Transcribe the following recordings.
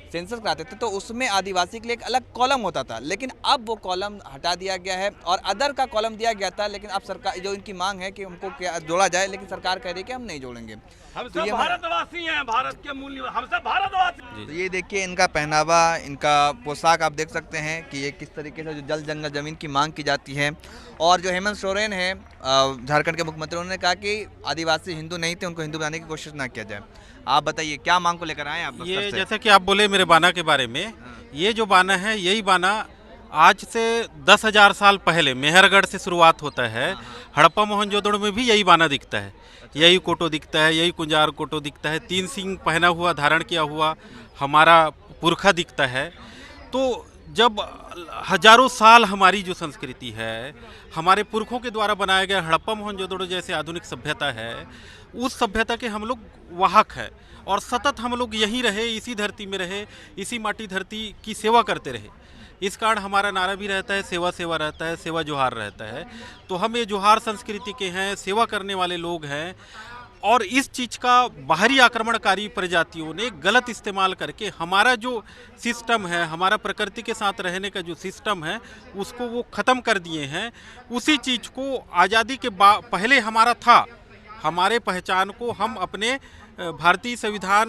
Census कराते थे तो उसमें आदिवासी के लिए एक अलग कॉलम होता था, लेकिन अब वो कॉलम हटा दिया गया है और अदर का कॉलम दिया गया था। लेकिन अब सरकार जो इनकी मांग है कि उनको क्या जोड़ा जाए, लेकिन सरकार कह रही है कि हम नहीं जोड़ेंगे। हम तो सब ये भारतवासी हैं, भारत के मूल्य, हम सब भारतवासी। तो ये देखिए इनका पहनावा, इनका पोशाक आप देख सकते हैं कि ये किस तरीके से जो जल जंगल जमीन की मांग की जाती है। और जो हेमंत सोरेन है झारखंड के मुख्यमंत्री, उन्होंने कहा कि आदिवासी हिंदू नहीं थे, उनको हिंदू बनाने की कोशिश ना किया जाए। आप बताइए क्या मांग को लेकर आए आप बस्तर ये से? जैसे कि आप बोले मेरे बाना के बारे में, ये जो बाना है यही बाना आज से 10,000 साल पहले मेहरगढ़ से शुरुआत होता है। हड़प्पा मोहनजोदड़ो में भी यही बाना दिखता है, यही कोटो दिखता है, यही कुंजार कोटो दिखता है, 3 सींग पहना हुआ धारण किया हुआ हमारा पुरखा दिखता है। तो जब हजारों साल हमारी जो संस्कृति है, हमारे पुरखों के द्वारा बनाया गया हड़प्पा मोहनजोदड़ो जैसे आधुनिक सभ्यता है, उस सभ्यता के हम लोग वाहक है और सतत हम लोग यहीं रहे, इसी धरती में रहे, इसी माटी धरती की सेवा करते रहे। इस कारण हमारा नारा भी रहता है, सेवा सेवा रहता है, सेवा जोहार रहता है। तो हम ये जोहार संस्कृति के हैं, सेवा करने वाले लोग हैं। और इस चीज़ का बाहरी आक्रमणकारी प्रजातियों ने गलत इस्तेमाल करके हमारा जो सिस्टम है, हमारा प्रकृति के साथ रहने का जो सिस्टम है, उसको वो ख़त्म कर दिए हैं। उसी चीज़ को आज़ादी के पहले हमारा था, हमारे पहचान को हम अपने भारतीय संविधान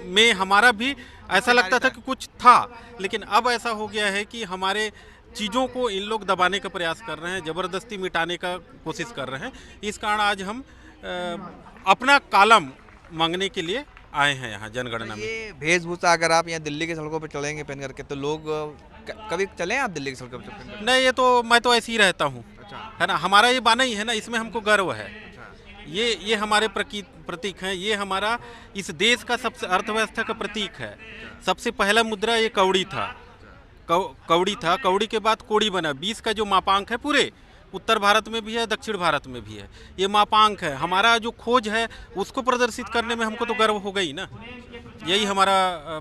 में हमारा भी ऐसा लगता था कि कुछ था, लेकिन अब ऐसा हो गया है कि हमारे चीज़ों को इन लोग दबाने का प्रयास कर रहे हैं, ज़बरदस्ती मिटाने का कोशिश कर रहे हैं। इस कारण आज हम अपना कालम मांगने के लिए आए हैं यहाँ जनगणना में। ये वेशभूषा अगर आप यहाँ दिल्ली की सड़कों पर चलेंगे पहन करके तो लोग कभी चले आप दिल्ली की सड़कों पर पहन करके? नहीं, ये तो मैं तो ऐसे ही रहता हूँ, है ना। हमारा ये बाना ही है ना, इसमें हमको गर्व है। ये हमारे प्रतीक हैं, ये हमारा इस देश का सबसे अर्थव्यवस्था का प्रतीक है। सबसे पहला मुद्रा ये कौड़ी था, कौड़ी के बाद कोड़ी बना। 20 का जो मापांक है पूरे उत्तर भारत में भी है, दक्षिण भारत में भी है, ये मापांक है। हमारा जो खोज है उसको प्रदर्शित करने में हमको तो गर्व हो गई ना, यही हमारा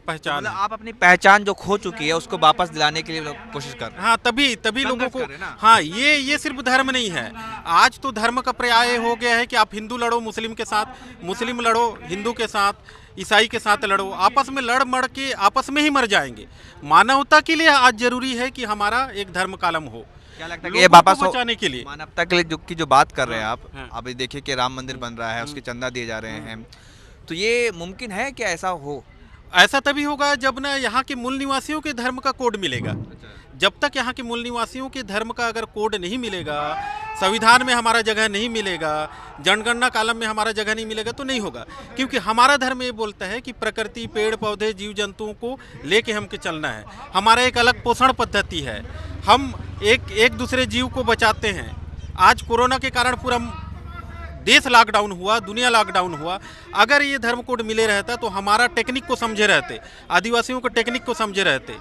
पहचान मतलब है। आप अपनी पहचान जो खो चुकी है उसको वापस दिलाने के लिए कोशिश कर रहे हैं। हाँ, तभी लोगों को, कर रहे हैं ना? हाँ, ये सिर्फ धर्म नहीं है। आज तो धर्म का पर्याय हो गया है कि आप हिंदू लड़ो मुस्लिम के साथ, मुस्लिम लड़ो हिंदू के साथ, ईसाई के साथ लड़ो। आपस में लड़ मड़ के आपस में ही मर जाएंगे। मानवता के लिए आज जरूरी है कि हमारा एक धर्म कालम हो। क्या लगता है कि ये वापस बचाने के लिए, मानवता के लिए की जो बात कर रहे हैं आप, हाँ। अभी देखिए कि राम मंदिर बन रहा है, उसके चंदा दिए जा रहे हैं, तो ये मुमकिन है कि ऐसा हो? ऐसा तभी होगा जब ना यहाँ के मूल निवासियों के धर्म का कोड मिलेगा। जब तक यहाँ के मूल निवासियों के धर्म का अगर कोड नहीं मिलेगा, संविधान में हमारा जगह नहीं मिलेगा, जनगणना कालम में हमारा जगह नहीं मिलेगा, तो नहीं होगा। क्योंकि हमारा धर्म ये बोलता है कि प्रकृति, पेड़ पौधे, जीव जंतुओं को लेके हमको चलना है। हमारा एक अलग पोषण पद्धति है, हम एक दूसरे जीव को बचाते हैं। आज कोरोना के कारण पूरा देश लॉकडाउन हुआ, दुनिया लॉकडाउन हुआ। अगर ये धर्म कोड मिले रहता तो हमारा टेक्निक को समझे रहते, आदिवासियों को टेक्निक को समझे रहते,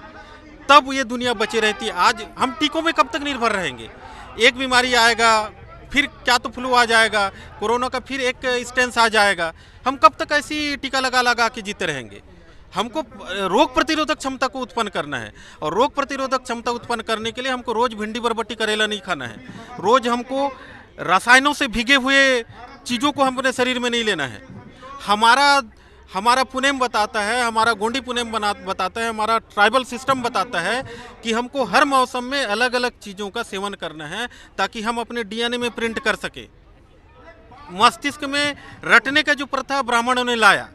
तब ये दुनिया बची रहती। आज हम टीकों में कब तक निर्भर रहेंगे? एक बीमारी आएगा, फिर क्या तो फ्लू आ जाएगा, कोरोना का फिर एक स्टेंस आ जाएगा। हम कब तक ऐसी टीका लगा के जीते रहेंगे? हमको रोग प्रतिरोधक क्षमता को उत्पन्न करना है, और रोग प्रतिरोधक क्षमता उत्पन्न करने के लिए हमको रोज भिंडी बरबट्टी करेला नहीं खाना है। रोज हमको रसायनों से भीगे हुए चीज़ों को हम अपने शरीर में नहीं लेना है। हमारा पुनेम बताता है, हमारा गोंडी पुनेम बताता है, हमारा ट्राइबल सिस्टम बताता है कि हमको हर मौसम में अलग अलग चीज़ों का सेवन करना है, ताकि हम अपने डीएनए में प्रिंट कर सके। मस्तिष्क में रटने का जो प्रथा ब्राह्मणों ने लाया,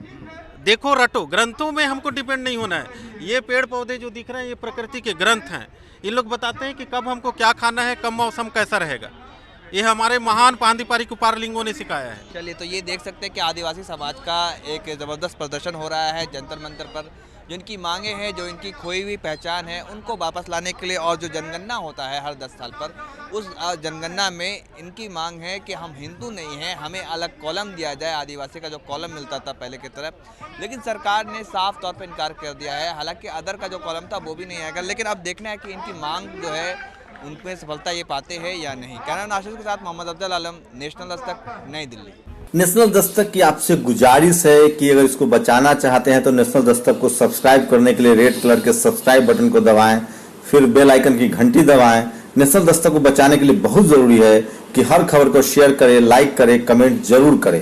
देखो रटो, ग्रंथों में हमको डिपेंड नहीं होना है। ये पेड़ पौधे जो दिख रहे हैं ये प्रकृति के ग्रंथ हैं। इन लोग बताते हैं कि कब हमको क्या खाना है, कब मौसम कैसा रहेगा। ये हमारे महान पांदीपारी कुपारलिंगों ने सिखाया है। चलिए, तो ये देख सकते हैं कि आदिवासी समाज का एक ज़बरदस्त प्रदर्शन हो रहा है जंतर मंतर पर। जो इनकी मांगे हैं, जो इनकी खोई हुई पहचान है, उनको वापस लाने के लिए, और जो जनगणना होता है हर 10 साल पर, उस जनगणना में इनकी मांग है कि हम हिंदू नहीं हैं, हमें अलग कॉलम दिया जाए, आदिवासी का जो कॉलम मिलता था पहले की तरफ। लेकिन सरकार ने साफ तौर पर इनकार कर दिया है। हालांकि अदर का जो कॉलम था वो भी नहीं आएगा, लेकिन अब देखना है कि इनकी मांग जो है उनमें सफलता ये पाते हैं या नहीं। कैमरा नाशिद के साथ मोहम्मद अफजल आलम, नेशनल दस्तक, नई दिल्ली। नेशनल दस्तक की आपसे गुजारिश है कि अगर इसको बचाना चाहते हैं तो नेशनल दस्तक को सब्सक्राइब करने के लिए रेड कलर के सब्सक्राइब बटन को दबाएं, फिर बेल आइकन की घंटी दबाएं। नेशनल दस्तक को बचाने के लिए बहुत जरूरी है कि हर खबर को शेयर करें, लाइक करें, कमेंट जरूर करें।